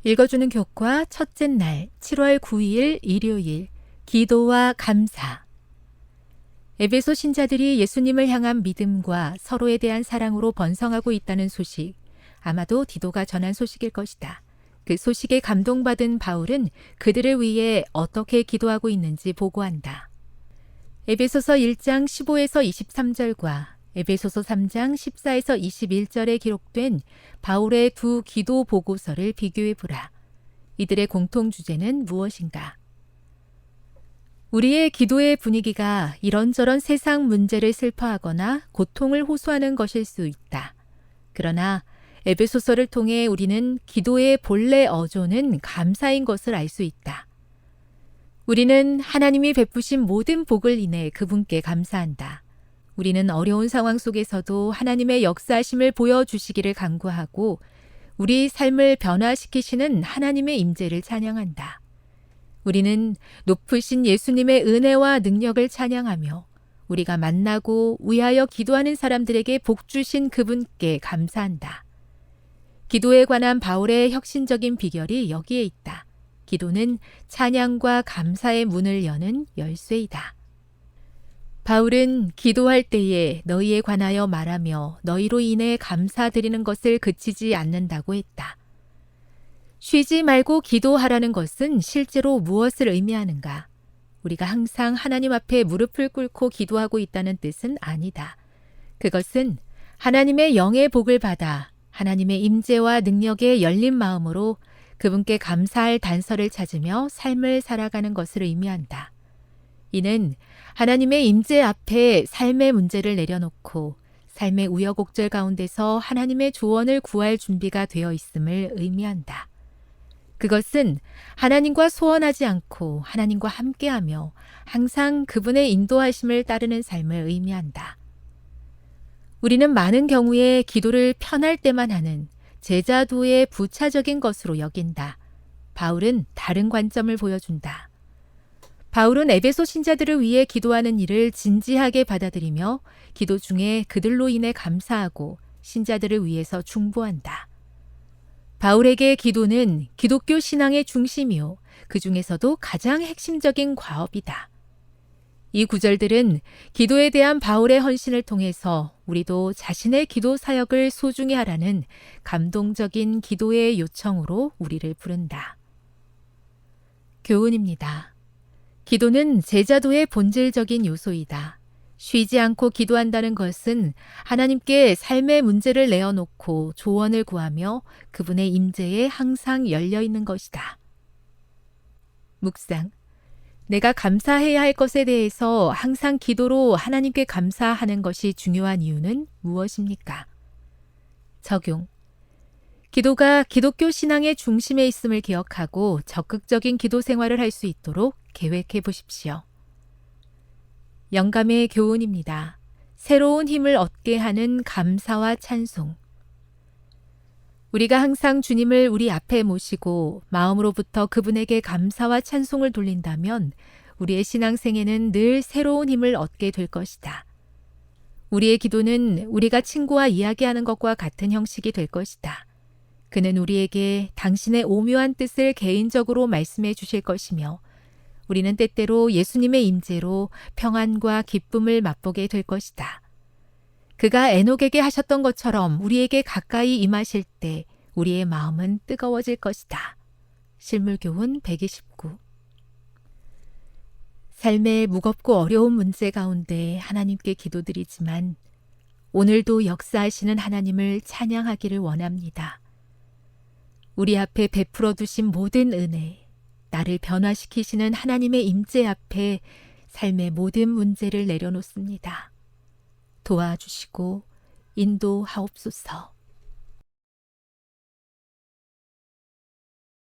읽어주는 교과 첫째 날 7월 9일 일요일 기도와 감사. 에베소 신자들이 예수님을 향한 믿음과 서로에 대한 사랑으로 번성하고 있다는 소식, 아마도 디도가 전한 소식일 것이다. 그 소식에 감동받은 바울은 그들을 위해 어떻게 기도하고 있는지 보고한다. 에베소서 1장 15에서 23절과 에베소서 3장 14에서 21절에 기록된 바울의 두 기도 보고서를 비교해보라. 이들의 공통 주제는 무엇인가? 우리의 기도의 분위기가 이런저런 세상 문제를 슬퍼하거나 고통을 호소하는 것일 수 있다. 그러나 에베소서를 통해 우리는 기도의 본래 어조는 감사인 것을 알 수 있다. 우리는 하나님이 베푸신 모든 복을 인해 그분께 감사한다. 우리는 어려운 상황 속에서도 하나님의 역사하심을 보여주시기를 간구하고 우리 삶을 변화시키시는 하나님의 임재를 찬양한다. 우리는 높으신 예수님의 은혜와 능력을 찬양하며 우리가 만나고 위하여 기도하는 사람들에게 복 주신 그분께 감사한다. 기도에 관한 바울의 혁신적인 비결이 여기에 있다. 기도는 찬양과 감사의 문을 여는 열쇠이다. 바울은 기도할 때에 너희에 관하여 말하며 너희로 인해 감사드리는 것을 그치지 않는다고 했다. 쉬지 말고 기도하라는 것은 실제로 무엇을 의미하는가? 우리가 항상 하나님 앞에 무릎을 꿇고 기도하고 있다는 뜻은 아니다. 그것은 하나님의 영의 복을 받아 하나님의 임재와 능력에 열린 마음으로 그분께 감사할 단서를 찾으며 삶을 살아가는 것을 의미한다. 이는 하나님의 임재 앞에 삶의 문제를 내려놓고 삶의 우여곡절 가운데서 하나님의 조언을 구할 준비가 되어 있음을 의미한다. 그것은 하나님과 소원하지 않고 하나님과 함께하며 항상 그분의 인도하심을 따르는 삶을 의미한다. 우리는 많은 경우에 기도를 편할 때만 하는 제자도의 부차적인 것으로 여긴다. 바울은 다른 관점을 보여준다. 바울은 에베소 신자들을 위해 기도하는 일을 진지하게 받아들이며 기도 중에 그들로 인해 감사하고 신자들을 위해서 중보한다. 바울에게 기도는 기독교 신앙의 중심이요, 그 중에서도 가장 핵심적인 과업이다. 이 구절들은 기도에 대한 바울의 헌신을 통해서 우리도 자신의 기도 사역을 소중히 하라는 감동적인 기도의 요청으로 우리를 부른다. 교훈입니다. 기도는 제자도의 본질적인 요소이다. 쉬지 않고 기도한다는 것은 하나님께 삶의 문제를 내어놓고 조언을 구하며 그분의 임재에 항상 열려있는 것이다. 묵상. 내가 감사해야 할 것에 대해서 항상 기도로 하나님께 감사하는 것이 중요한 이유는 무엇입니까? 적용. 기도가 기독교 신앙의 중심에 있음을 기억하고 적극적인 기도 생활을 할 수 있도록 계획해 보십시오. 영감의 교훈입니다. 새로운 힘을 얻게 하는 감사와 찬송. 우리가 항상 주님을 우리 앞에 모시고 마음으로부터 그분에게 감사와 찬송을 돌린다면 우리의 신앙생에는 늘 새로운 힘을 얻게 될 것이다. 우리의 기도는 우리가 친구와 이야기하는 것과 같은 형식이 될 것이다. 그는 우리에게 당신의 오묘한 뜻을 개인적으로 말씀해 주실 것이며 우리는 때때로 예수님의 임재로 평안과 기쁨을 맛보게 될 것이다. 그가 에녹에게 하셨던 것처럼 우리에게 가까이 임하실 때 우리의 마음은 뜨거워질 것이다. 실물교훈 129. 삶의 무겁고 어려운 문제 가운데 하나님께 기도드리지만 오늘도 역사하시는 하나님을 찬양하기를 원합니다. 우리 앞에 베풀어 두신 모든 은혜, 나를 변화시키시는 하나님의 임재 앞에 삶의 모든 문제를 내려놓습니다. 도와주시고 인도하옵소서.